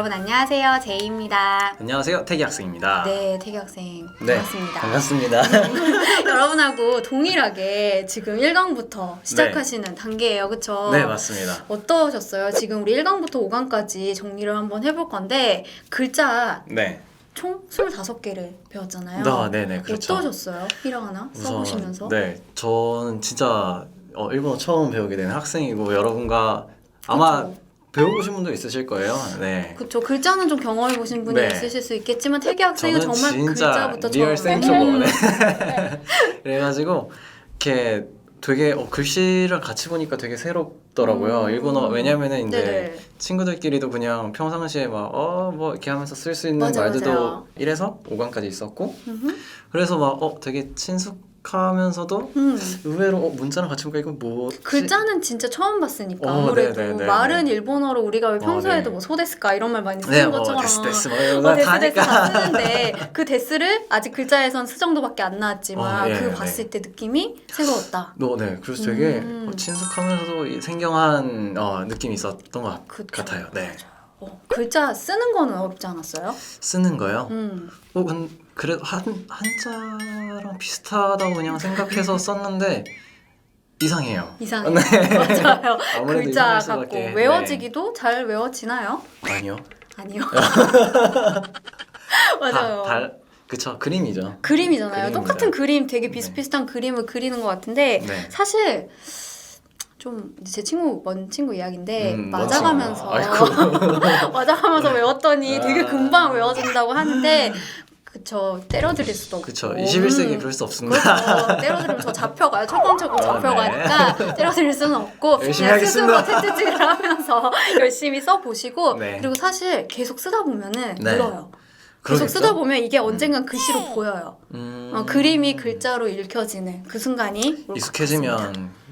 여러분 안녕하세요. 제이입니다. 안녕하세요. 태기 학생입니다. 네, 태기 학생 네, 반갑습니다. 반갑습니다. 여러분하고 동일하게 지금 1강부터 시작하시는 단계예요. 그쵸? 네, 맞습니다. 어떠셨어요? 지금 우리 1강부터 5강까지 정리를 한번 해볼 건데 글자 네. 총 25개를 배웠잖아요. 네네, 그렇죠. 어떠셨어요? 1강 하나 써보시면서? 네, 저는 진짜 일본어 처음 배우게 된 학생이고 여러분과 아마 그쵸. 배워보신 분도 있으실 거예요. 네. 그쵸. 글자는 좀 경험해보신 분이 네. 있으실 수 있겠지만 태기 학생은 저는 정말 진짜 글자부터 리얼 처음. 생초보. 네. 그래가지고 이렇게 되게 글씨랑 같이 보니까 되게 새롭더라고요. 일본어 왜냐면은 이제 네네. 친구들끼리도 그냥 평상시에 막 뭐 이렇게 하면서 쓸 수 있는 맞아, 말들도 맞아요. 1에서 5강까지 있었고 음흠. 그래서 막 되게 친숙하면서도 의외로 문자랑 같이 보니까 이건 뭐지? 글자는 진짜 처음 봤으니까 아무래도 네네네. 말은 일본어로 우리가 왜 평소에도 네. 뭐 소데스까 이런 말 많이 네, 쓰는 것처럼 데스 막 이런 거 데스 다 데스 다 하니까 쓰는데 그 데스를 아직 글자에선 스 정도밖에 안 나왔지만 예, 그 네. 봤을 때 느낌이 새로웠다. 네, 그래서 되게 음. 친숙하면서도 생경한 느낌이 있었던 것 그쵸. 같아요. 네. 맞아요. 글자 쓰는 거는 어렵지 않았어요? 쓰는 거요? 음. 그래도 한자랑 비슷하다고 그냥 생각해서 썼는데 이상해요. 이상해요. 네. 맞아요. 아무래도 글자 이상할 갖고 수밖에. 외워지기도 잘 외워지나요? 아니요. 아니요. 맞아요. 그쵸, 그림이죠. 그림이잖아요. 그림입니다. 똑같은 그림, 되게 비슷비슷한 그림을 그리는 것 같은데 네. 사실 좀 제 먼 친구 이야기인데 먼 맞아가면서 친구구나. 맞아가면서 외웠더니 되게 아. 금방 외워진다고 하는데 그쵸, 때려드릴 수도 없고. 그쵸, 21세기에 그럴 수 없습니다. 그렇죠. 때려드리면 저 잡혀가요. 철컹철컹 잡혀가니까 네. 때려드릴 수는 없고 열심히 그냥 스스로 하겠습니다. 채찍질을 하면서 열심히 써보시고 네. 그리고 사실 계속 쓰다 보면은 네. 늘어요. 계속 그러겠죠? 쓰다 보면 이게 언젠간 글씨로 보여요. 그림이 글자로 읽혀지는 그 순간이 올 것 같습니다. 익숙해지면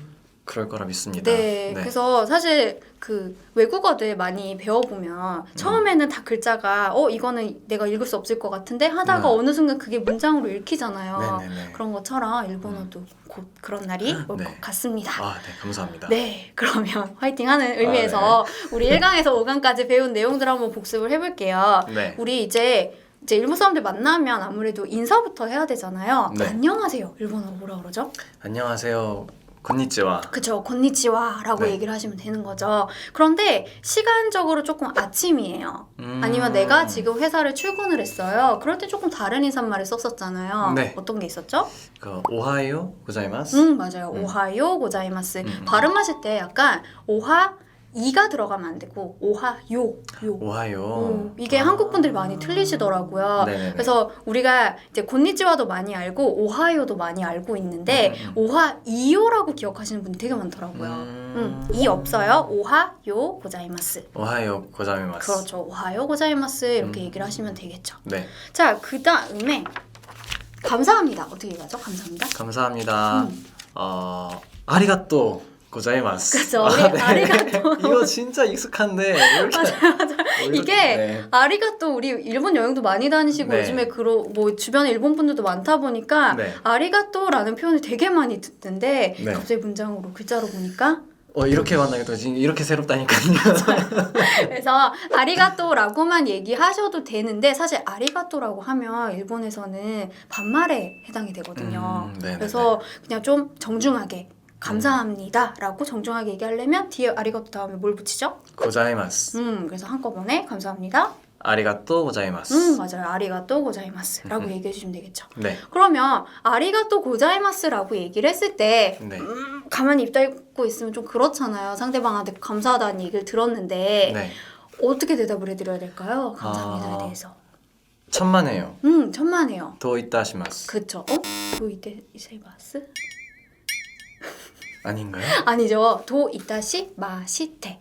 그럴 거라 믿습니다. 네, 그래서 사실 그 외국어들 많이 배워보면 처음에는 다 글자가 이거는 내가 읽을 수 없을 것 같은데 하다가 어느 순간 그게 문장으로 읽히잖아요. 네네네. 그런 것처럼 일본어도 곧 그런 날이 올 것 네. 같습니다. 네, 감사합니다. 네, 그러면 화이팅하는 의미에서 우리 1강에서 5강까지 배운 내용들 한번 복습을 해볼게요. 네. 우리 이제 일본 사람들 만나면 아무래도 인사부터 해야 되잖아요. 네. 안녕하세요. 일본어로 뭐라 그러죠? 안녕하세요. 건니치와. 그쵸, 건니치와라고 네. 얘기를 하시면 되는 거죠. 그런데 시간적으로 조금 아침이에요. 아니면 내가 지금 회사를 출근을 했어요. 그럴 때 조금 다른 인사말을 썼었잖아요. 네. 어떤 게 있었죠? 오하요 고자이마스. 맞아요. 오하요 고자이마스. 발음하실 때 약간 오하 이가 들어가면 안 되고 오하요 오하요. 이게 한국 분들이 많이 틀리시더라고요. 네네네. 그래서 우리가 이제 곤니치와도 많이 알고 오하요도 많이 알고 있는데 오하이요라고 기억하시는 분이 되게 많더라고요. 이 없어요. 오하요 고자이마스. 오하요 고자이마스. 그렇죠. 오하요 고자이마스 이렇게 얘기를 하시면 되겠죠. 네. 자, 그 다음에 감사합니다. 어떻게 얘기하죠? 감사합니다. 감사합니다. 아리가또 고자이마스. 그죠. 우리 아리가또. 이거 진짜 익숙한데 이렇게 이게 네. 아리가또 우리 일본 여행도 많이 다니시고 네. 요즘에 뭐 주변에 일본 분들도 많다 보니까 네. 아리가또라는 표현을 되게 많이 듣는데 네. 갑자기 문장으로 글자로 보니까 이렇게 만나게 또 이렇게 새롭다니까요. 그래서 아리가또라고만 얘기하셔도 되는데 사실 아리가또라고 하면 일본에서는 반말에 해당이 되거든요. 네네네. 그래서 그냥 좀 정중하게 감사합니다라고 정중하게 얘기하려면 뒤에 아리가또 다음에 뭘 붙이죠? 고자이마스. 그래서 한꺼번에 감사합니다. 아리가또 고자이마스. 맞아요. 아리가또 고자이마스라고 얘기해 주시면 되겠죠. 네. 그러면 아리가또 고자이마스라고 얘기를 했을 때 네. 가만히 입 닫고 있으면 좀 그렇잖아요. 상대방한테 감사하다는 얘기를 들었는데 네. 어떻게 대답을 해드려야 될까요? 감사합니다에 대해서. 천만에요. 천만에요. 도 이따시마스. 그쵸? 도 이타시마스? 아닌가요? 아니죠. 도 이타시 마시테.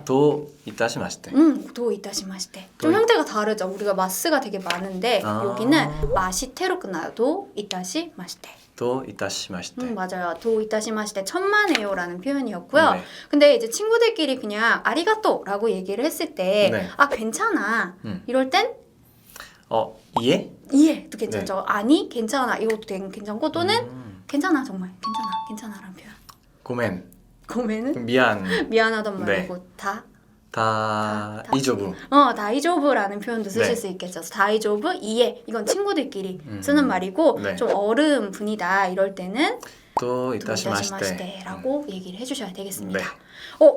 도 이따시마시테. 도 이타시마시테. 좀 형태가 다르죠. 우리가 마스가 되게 많은데 여기는 마시테로 끝나요. 도 이타시 마시테. 도 이따시마시테. 맞아요. 도 이타시마시테 천만에요라는 표현이었고요. 네. 근데 이제 친구들끼리 그냥 아리가또라고 얘기를 했을 때 네. 괜찮아. 이럴 땐 이해? 이해도 괜찮죠. 아니 괜찮아 이것도 괜찮고 또는 괜찮아 정말 괜찮아라는 표현. 고멘. 고멘은 미안. 미안하단 네. 말이고 다 다이조부. 다이조브라는 표현도 쓰실 네. 수 있겠죠. 다이조브, 이해. 이건 친구들끼리 쓰는 말이고 네. 좀 어른 분이다 이럴 때는 또 이타시마시테. 이타시마시테라고 얘기를 해주셔야 되겠습니다. 네.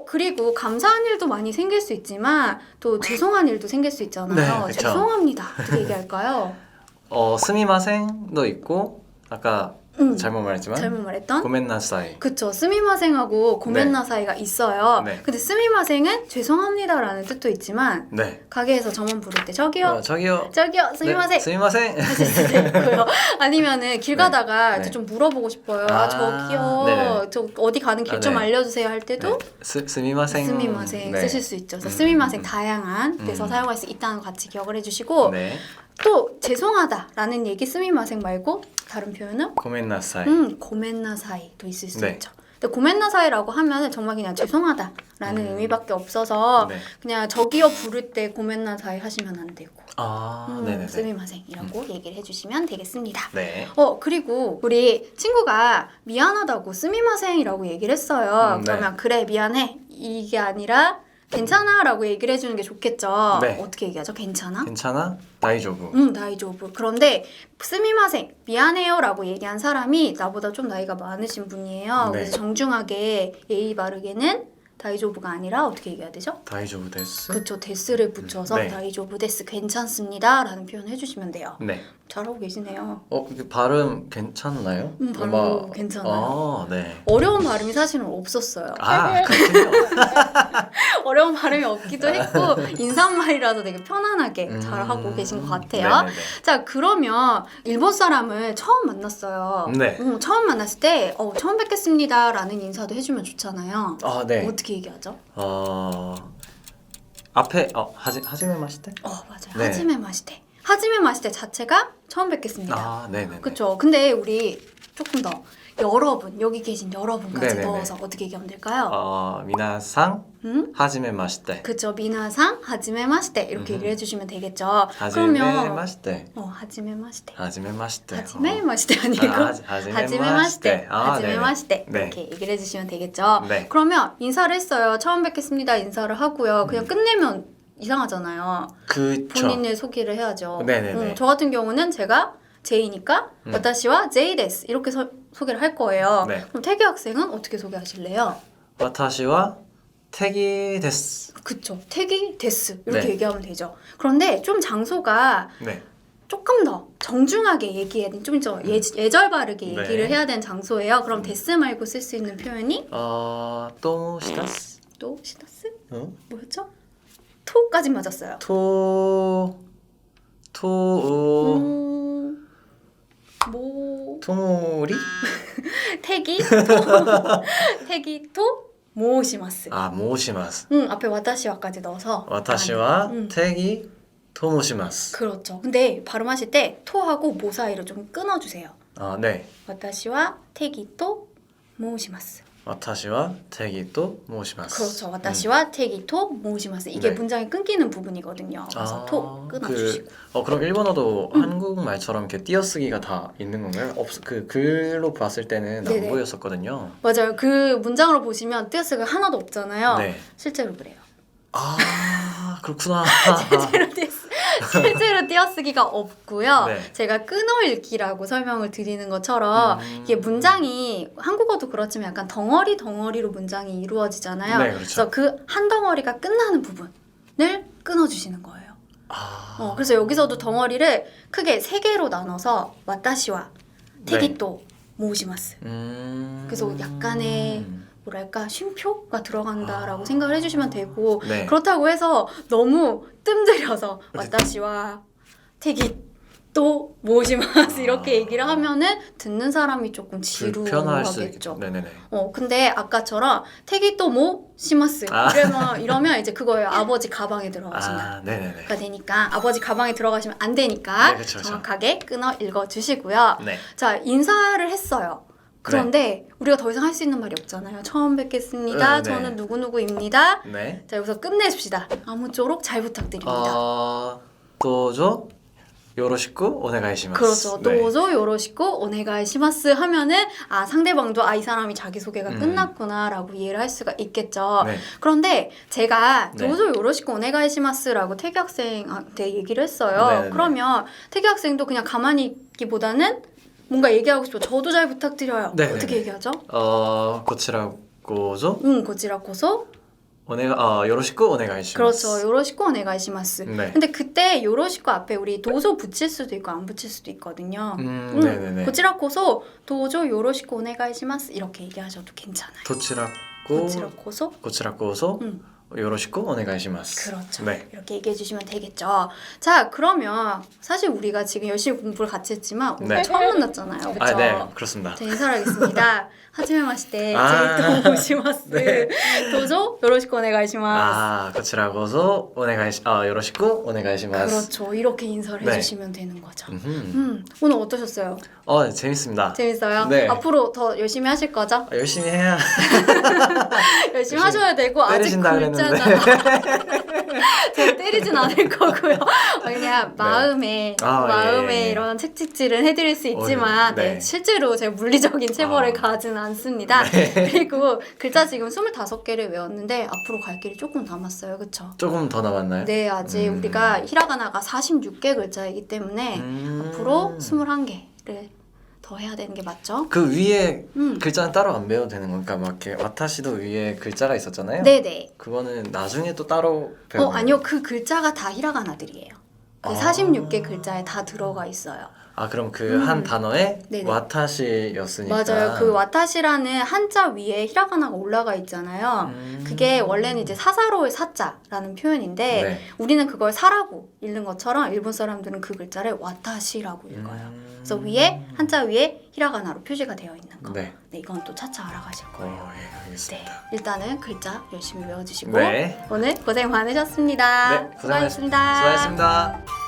그리고 감사한 일도 많이 생길 수 있지만 또 죄송한 일도 생길 수 있잖아요. 네, 그쵸. 죄송합니다. 어떻게 얘기할까요? 스미마생도 있고 아까 잘못 말했지만 잘못 말했던? 고멘나사이. 그쵸. 스미마생하고 고멘나사이가 있어요. 네. 근데 스미마생은 죄송합니다라는 뜻도 있지만 네. 가게에서 점원 부를 때 저기요. 저기요. 스미마생. 네, 스미마생. 하실 수도 있고요. 아니면은 길 가다가 네. 좀 물어보고 싶어요. 아, 저기요. 네네. 저 어디 가는 길 좀 네. 알려주세요 할 때도 스미마생. 스미마생 네. 쓰실 수 있죠. 그래서 스미마생 다양한 데서 사용할 수 있다는 거 같이 기억을 해주시고 네. 또 죄송하다라는 얘기 스미마생 말고 다른 표현은 고멘나사이. 고멘나사이도 있을 수 네. 있죠. 근데 고멘나사이라고 하면은 정말 그냥 죄송하다라는 의미밖에 없어서 네. 그냥 저기요 부를 때 고멘나사이 하시면 안 되고 네네네. 스미마생이라고 얘기를 해주시면 되겠습니다. 네. 그리고 우리 친구가 미안하다고 스미마생이라고 얘기를 했어요. 네. 그러면 그래 미안해 이게 아니라 괜찮아 라고 얘기를 해주는 게 좋겠죠. 네. 어떻게 얘기하죠? 괜찮아? 괜찮아? 다이조부. 다이조브. 그런데 스미마생 미안해요 라고 얘기한 사람이 나보다 좀 나이가 많으신 분이에요. 네. 그래서 정중하게 예의 바르게는 다이조브가 아니라 어떻게 얘기해야 되죠? 다이조부 데스. 그쵸. 데스를 붙여서 네. 다이조브 데스 괜찮습니다 라는 표현을 해주시면 돼요. 네. 잘하고 계시네요. 이게 발음 괜찮나요? 발음 괜찮아요. 네. 어려운 발음이 사실은 없었어요. 그렇군요. 어려운 발음이 없기도 했고 인사말이라서 되게 편안하게 잘하고 계신 것 같아요. 네네네. 자, 그러면 일본 사람을 처음 만났어요. 네. 처음 만났을 때 처음 뵙겠습니다 라는 인사도 해주면 좋잖아요. 네. 어떻게 얘기하죠? 앞에 하지메 마시테? 맞아요. 네. 하지메 마시테. 하지메 마시테 자체가 처음 뵙겠습니다. 네네. 그렇죠. 근데 우리 조금 더 여러분, 여기 계신 여러분까지 네네네. 넣어서 어떻게 얘기하면 될까요? 미나상 하지메 마시테. 그쵸. 미나상 하지메 마시테 이렇게 얘기를 해주시면 되겠죠. 하지메 그러면 마시테. 하지메 마시테. 하지메 마시테. 하지메 마시테 아니고 하지메 마시테. 하지메 마시테 네. 이렇게 얘기를 해주시면 되겠죠. 네. 그러면 인사를 했어요. 처음 뵙겠습니다. 인사를 하고요. 그냥 끝내면 이상하잖아요. 그쵸. 본인을 소개를 해야죠. 네네네. 저 같은 경우는 제가 제이니까 와타시와 제이 데스 이렇게 소개를 할 거예요. 네. 그럼 태기 학생은 어떻게 소개하실래요? 와타시와 태기 데스. 그쵸. 태기 데스 이렇게 네. 얘기하면 되죠. 그런데 좀 장소가 네. 조금 더 정중하게 얘기해야 되는 좀 예절 바르게 네. 얘기를 해야 되는 장소예요. 그럼 데스 말고 쓸 수 있는 표현이 또 시다스. 또 시다스? 응? 뭐였죠? 토까지 맞았어요. 토모리? 태기 토 모시마스. 모시마스. 앞에 와타시와까지 넣어서 와타시와 태기 토모시마스. 그렇죠. 근데 발음하실 때 토하고 모 사이를 좀 끊어주세요. 네. 와타시와 태기 토 모시마스. 와타시와 태기 또 모시마스. 그렇죠. 와타시와 태기 토 모시마스. 이게 네. 문장이 끊기는 부분이거든요. 그래서 토 끊어주시고. 그럼 일본어도 한국말처럼 이렇게 띄어쓰기가 다 있는 건가요? 글로 봤을 때는 네네. 안 보였었거든요. 맞아요. 그 문장으로 보시면 띄어쓰기가 하나도 없잖아요. 네. 실제로 그래요. 그렇구나. 실제로 띄어쓰기가 없고요. 네. 제가 끊어읽기라고 설명을 드리는 것처럼 이게 문장이 한국어도 그렇지만 약간 덩어리로 문장이 이루어지잖아요. 네, 그렇죠. 그래서 그 한 덩어리가 끝나는 부분을 끊어주시는 거예요. 그래서 여기서도 덩어리를 크게 3개로 나눠서 와타시와 테기토 모시마스. 그래서 약간의 뭐랄까 쉼표가 들어간다라고 생각을 해주시면 되고 네. 그렇다고 해서 너무 뜸들여서 와타시와 태기 또 모시마스 이렇게 얘기를 하면은 듣는 사람이 조금 불편할 수 지루하겠죠. 있겠죠. 네네네. 근데 아까처럼 태기 또 모시마스 이러면 이제 그거예요. 아버지 가방에 들어가시면 네네네. 가 되니까 아버지 가방에 들어가시면 안 되니까 네, 그쵸. 정확하게 끊어 읽어주시고요. 네. 자, 인사를 했어요. 그런데 우리가 더 이상 할 수 있는 말이 없잖아요. 처음 뵙겠습니다. 네. 저는 누구누구입니다. 네. 자, 여기서 끝내줍시다. 아무쪼록 잘 부탁드립니다. 도저 요로시쿠 오네가이시마스. 그렇죠. 네. 도조 요로시코 오네가이시마스 하면은 상대방도 이 사람이 자기소개가 끝났구나라고 이해를 할 수가 있겠죠. 네. 그런데 제가 네. 도조 요로시코 오네가이시마스라고 태기 학생한테 얘기를 했어요. 네네네. 그러면 태기 학생도 그냥 가만히 있기보다는 뭔가 얘기하고 싶어. 저도 잘 부탁드려요. 네네네. 어떻게 얘기하죠? 고치라고죠? 고치라코소 요로시쿠 오네가이시마스. 그렇죠. 요로시코 오네가이시마스. 네. 근데 그때 요로시코 앞에 우리 도조 붙일 수도 있고 안 붙일 수도 있거든요. 네네네. 고치라코소 도조 요로시코 오네가이시마스 이렇게 얘기하셔도 괜찮아요. 고치라코소 고치라코소 요로시쿠 오네가이시마스. 그렇죠. 네. 이렇게 얘기해 주시면 되겠죠. 자, 그러면 사실 우리가 지금 열심히 공부를 같이 했지만 오늘 네. 처음 만났잖아요. 그렇죠? 네, 그렇습니다. 자, 인사를 하겠습니다. 하지메마시테 아. 제이토 모시마스. 네. 도조 요로시코 오네가이시마스. 고치라고소 요로시쿠 오네가이시마스. 그렇죠. 이렇게 인사를 네. 해주시면 되는 거죠. 음흠. 오늘 어떠셨어요? 네, 재밌습니다. 재밌어요? 네. 앞으로 더 열심히 하실 거죠? 열심히 해야 열심히 하셔야 되고 아직 때리신다 글자가 제가 때리진 않을 거고요. 그냥 마음에 예. 이런 책찍질은 해드릴 수 있지만 네. 네, 실제로 제가 물리적인 체벌을 가하지는 않습니다. 그리고 글자 지금 25개를 외웠는데 앞으로 갈 길이 조금 남았어요. 그쵸? 조금 더 남았나요? 네, 아직 우리가 히라가나가 46개 글자이기 때문에 앞으로 21개를 더 해야 되는 게 맞죠? 그 위에 음. 글자는 따로 안 배워도 되는 건가? 막 이렇게 와타시도 위에 글자가 있었잖아요. 네네. 그거는 나중에 또 따로 배우는 아니요. 그 글자가 다 히라가나들이에요. 그 46개 글자에 다 들어가 있어요. 그럼 그 한 단어에 네네. 와타시였으니까. 맞아요. 그 와타시라는 한자 위에 히라가나가 올라가 있잖아요. 그게 원래는 이제 사사로의 사자라는 표현인데 네. 우리는 그걸 사라고 읽는 것처럼 일본 사람들은 그 글자를 와타시라고 읽어요. 그래서 위에 한자 위에 히라가나로 표시가 되어 있는 거. 네. 네, 이건 또 차차 알아가실 거예요. 예, 네, 알겠습니다. 일단은 글자 열심히 외워주시고 네. 오늘 고생 많으셨습니다. 네, 수고하셨습니다. 수고하셨습니다.